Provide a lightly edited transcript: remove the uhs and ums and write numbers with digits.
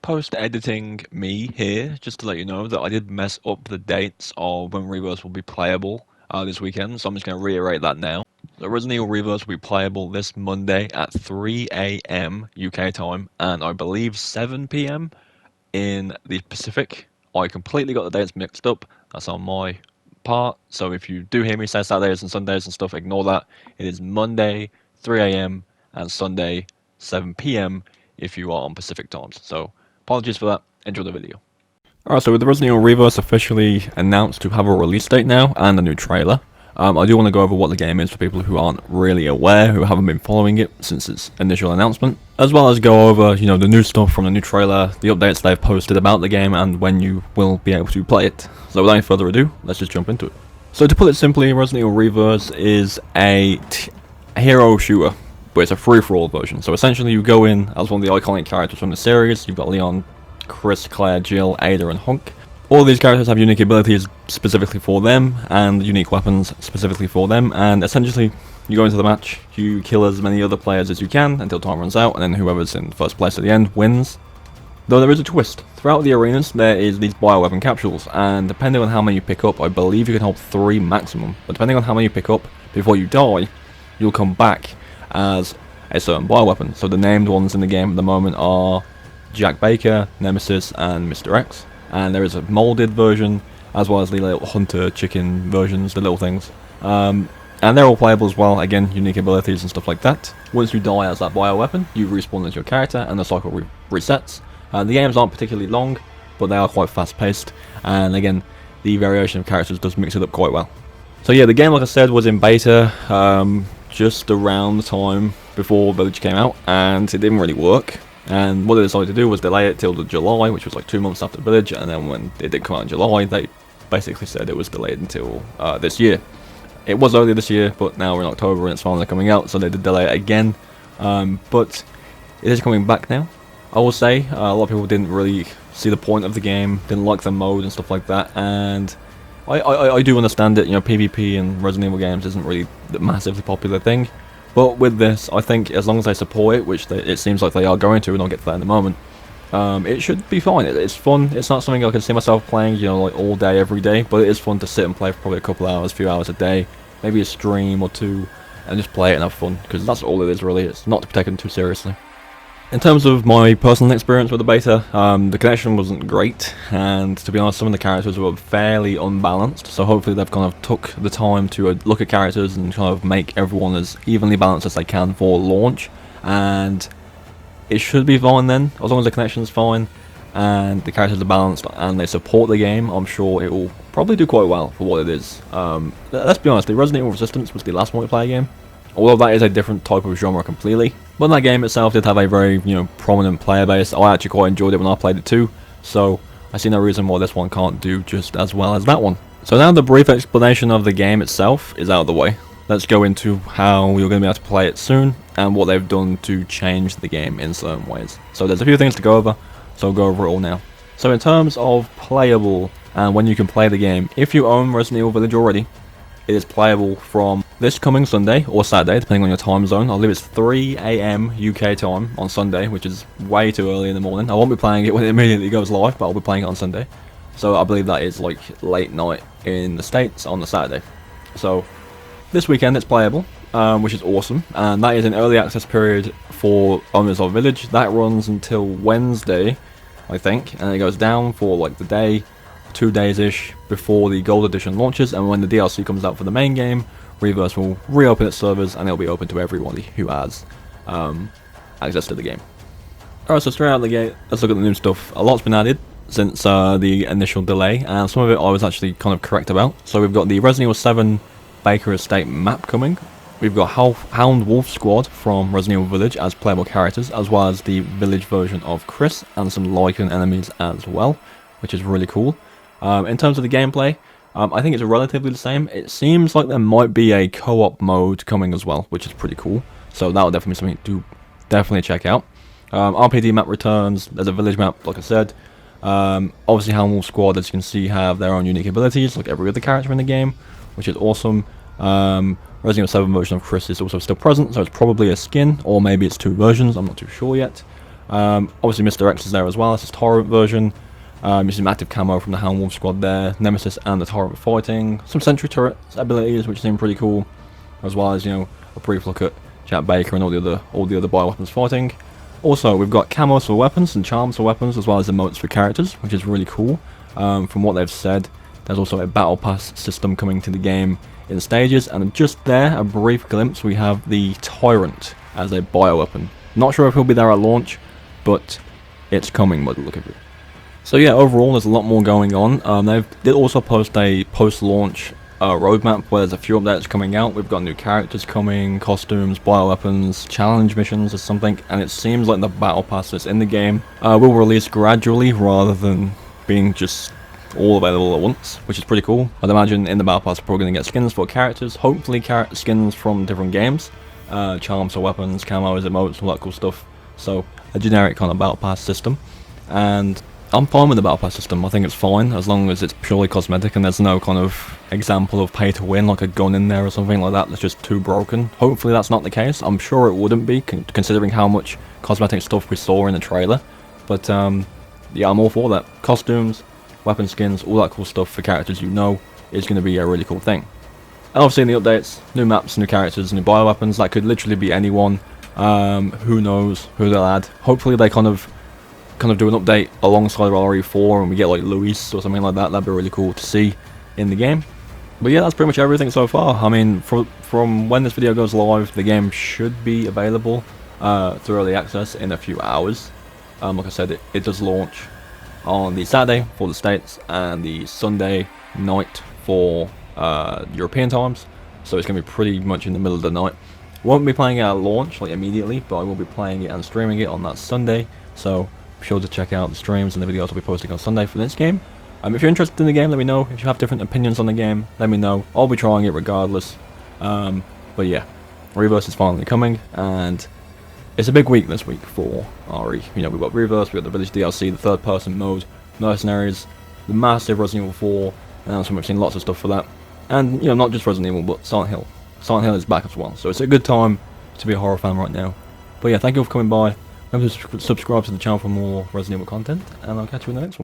Post-editing me here, just to let you know that I did mess up the dates of when Reverse will be playable this weekend, so I'm just going to reiterate that now. So Resident Evil Reverse will be playable this Monday at 3 a.m. UK time, and I believe 7 p.m. in the Pacific. I completely got the dates mixed up, that's on my part, so if you do hear me say Saturdays and Sundays and stuff, ignore that. It is Monday, 3 a.m. and Sunday, 7 p.m. if you are on Pacific times. So apologies for that. Enjoy the video. Alright, so with the Resident Evil Reverse officially announced to have a release date now and a new trailer, I do want to go over what the game is for people who aren't really aware, who haven't been following it since its initial announcement, as well as go over, the new stuff from the new trailer, the updates they've posted about the game, and when you will be able to play it. So without any further ado, let's just jump into it. So to put it simply, Resident Evil Reverse is a hero shooter, but it's a free-for-all version. So essentially you go in as one of the iconic characters from the series. You've got Leon, Chris, Claire, Jill, Ada, and Hunk. All of these characters have unique abilities specifically for them, and unique weapons specifically for them, and essentially you go into the match, you kill as many other players as you can until time runs out, and then whoever's in first place at the end wins. Though there is a twist. Throughout the arenas there is these bioweapon capsules, and depending on how many you pick up, I believe you can hold 3 maximum, but depending on how many you pick up before you die, you'll come back as a certain bioweapon. So the named ones in the game at the moment are Jack Baker, Nemesis, and Mr. X. And there is a molded version, as well as the little hunter chicken versions, the little things. And they're all playable as well, again, unique abilities and stuff like that. Once you die as that bioweapon, you respawn as your character, and the cycle resets. The games aren't particularly long, but they are quite fast-paced, and again, the variation of characters does mix it up quite well. So yeah, the game, like I said, was in beta just around the time before Village came out, and it didn't really work. And what they decided to do was delay it till the July, which was like 2 months after Village, and then when it did come out in July, they basically said it was delayed until this year. It was earlier this year, but now we're in October and it's finally coming out, so they did delay it again. But it is coming back now, I will say. A lot of people didn't really see the point of the game, didn't like the mode and stuff like that, and I do understand it. PvP in Resident Evil games isn't really the massively popular thing. But with this, I think as long as they support it, which it seems like they are going to, and I'll get to that in a moment, it should be fine. It's fun. It's not something I can see myself playing, like all day, every day, but it is fun to sit and play for probably a couple hours, few hours a day, maybe a stream or 2, and just play it and have fun, because that's all it is really. It's not to be taken too seriously. In terms of my personal experience with the beta, the connection wasn't great, and to be honest, some of the characters were fairly unbalanced, so hopefully they've kind of took the time to look at characters and kind of make everyone as evenly balanced as they can for launch, and it should be fine then, as long as the connection's fine, and the characters are balanced, and they support the game. I'm sure it will probably do quite well for what it is. Let's be honest, the Resident Evil Resistance was the last multiplayer game, although that is a different type of genre completely. But that game itself did have a very, prominent player base. I actually quite enjoyed it when I played it too, so I see no reason why this one can't do just as well as that one. So now the brief explanation of the game itself is out of the way. Let's go into how you're going to be able to play it soon, and what they've done to change the game in certain ways. So there's a few things to go over, so I'll go over it all now. So in terms of playable, and when you can play the game, if you own Resident Evil Village already, it is playable from this coming Sunday or Saturday, depending on your time zone. I believe it's 3 a.m. UK time on Sunday, which is way too early in the morning. I won't be playing it when it immediately goes live, but I'll be playing it on Sunday. So I believe that is like late night in the States on the Saturday. So this weekend it's playable, which is awesome. And that is an early access period for owners of Village. That runs until Wednesday, I think, and it goes down for like the day, 2 days-ish before the Gold Edition launches, and when the DLC comes out for the main game, Reverse will reopen its servers, and it'll be open to everybody who has access to the game. Alright, so straight out of the gate, let's look at the new stuff. A lot's been added since the initial delay, and some of it I was actually kind of correct about. So we've got the Resident Evil 7 Baker Estate map coming. We've got Hound Wolf Squad from Resident Evil Village as playable characters, as well as the Village version of Chris, and some Lycan enemies as well, which is really cool. In terms of the gameplay, I think it's relatively the same. It seems like there might be a co-op mode coming as well, which is pretty cool. So that'll definitely be something to definitely check out. RPD map returns. There's a village map, like I said. Obviously, Hound Wolf Squad, as you can see, have their own unique abilities, like every other character in the game, which is awesome. Resident Evil 7 version of Chris is also still present, so it's probably a skin, or maybe it's 2 versions. I'm not too sure yet. Obviously Mr. X is there as well, that's his Torrent version. You see some active camo from the Hound Wolf squad there, Nemesis and the Torrent fighting, some Sentry Turret abilities which seem pretty cool, as well as, you know, a brief look at Jack Baker and all the other bioweapons fighting. Also, we've got camos for weapons and charms for weapons, as well as emotes for characters, which is really cool. From what they've said, there's also a battle pass system coming to the game in stages, and just there, a brief glimpse, we have the Tyrant as a bioweapon. Not sure if he'll be there at launch, but it's coming by the look of it. So yeah, overall there's a lot more going on. They did also post a post-launch roadmap where there's a few updates coming out. We've got new characters coming, costumes, bioweapons, challenge missions or something, and it seems like the battle pass that's in the game will release gradually rather than being just all available at once, which is pretty cool. I'd imagine in the battle pass we're probably going to get skins for characters, hopefully skins from different games, charms for weapons, camos, emotes, all that cool stuff. So a generic kind of battle pass system, and I'm fine with the battle pass system. I think it's fine as long as it's purely cosmetic and there's no kind of example of pay to win, like a gun in there or something like that that's just too broken. Hopefully that's not the case. I'm sure it wouldn't be, considering how much cosmetic stuff we saw in the trailer. But yeah, I'm all for that. Costumes, weapon skins, all that cool stuff for characters you know is going to be a really cool thing. And obviously in the updates, new maps, new characters, new bioweapons. That could literally be anyone. Who knows who they'll add. Hopefully they kind of do an update alongside RE4 and we get like Luis or something like that. That'd be really cool to see in the game. But yeah, that's pretty much everything so far. I mean, from when this video goes live, the game should be available through early access in a few hours. Like I said, it does launch on the Saturday for the States and the Sunday night for European times. So it's going to be pretty much in the middle of the night. Won't be playing it at launch, like immediately, but I will be playing it and streaming it on that Sunday. So be sure to check out the streams and the videos I'll be posting on Sunday for this game. If you're interested in the game, let me know. If you have different opinions on the game, let me know. I'll be trying it regardless. But yeah, Reverse is finally coming, and it's a big week this week for RE. You know, we've got Reverse, we've got the Village DLC, the third-person mode, Mercenaries, the massive Resident Evil 4 announcement. We've seen lots of stuff for that. And, you know, not just Resident Evil, but Silent Hill. Silent Hill is back as well, so it's a good time to be a horror fan right now. But yeah, thank you for coming by. Remember to subscribe to the channel for more Resident Evil content, and I'll catch you in the next one.